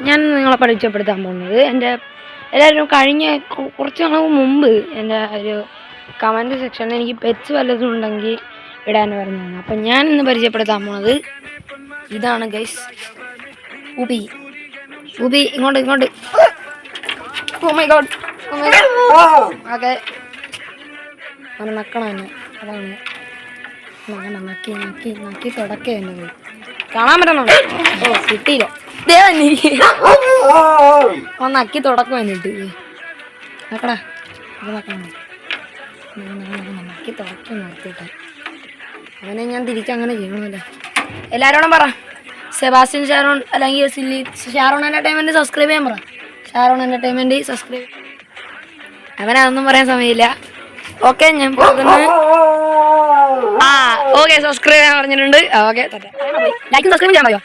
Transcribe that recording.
ഞാൻ നിങ്ങളെ പരിചയപ്പെടുത്താൻ പോകുന്നത് എല്ലാവരും കഴിഞ്ഞ കുറച്ച് നാൾ മുമ്പ് എൻ്റെ ഒരു കമൻറ്റ് സെക്ഷനിൽ എനിക്ക് പെറ്റ്സ് വല്ലതും ഉണ്ടെങ്കിൽ ഇടാൻ പറഞ്ഞതാണ്. അപ്പം ഞാൻ ഇന്ന് പരിചയപ്പെടുത്താൻ പോകുന്നത് ഇതാണ് ഗൈസ്. ഉബി ഇങ്ങോട്ട് ഓ മൈ ഗോഡ് ഓക്കെ നക്കണം തന്നെ. അതാണ് നക്കി തുടക്കേ എന്നെ പോയി കാണാൻ പറ്റുന്നുണ്ട്. ഓ കിട്ടിയില്ല, നക്കി തുടക്കം എന്നിട്ട് നോക്കടാ. അത് നോക്കണം, നക്കി തുടക്കം നിർത്തിയിട്ട് അവനെ ഞാൻ തിരിച്ചങ്ങനെ ചെയ്യണമല്ലോ. എല്ലാവരോടും പറ സെബാസ്റ്റ്യൻ ഷാരോൺ അല്ലെങ്കിൽ ഷാരോൺ എൻ്റർടൈൻമെൻറ്റ് സബ്സ്ക്രൈബ് ചെയ്യാൻ പറ. Sharon entertainment subscribe. അവനതൊന്നും പറയാൻ സമയമില്ല. ഓക്കെ ഞാൻ പോകുന്നു. ഓക്കെ സബ്സ്ക്രൈബ് ചെയ്യാൻ പറഞ്ഞിട്ടുണ്ട്. ഓക്കെ ലൈക്കും സബ്സ്ക്രൈബ് ചെയ്യാൻ മതിയോ?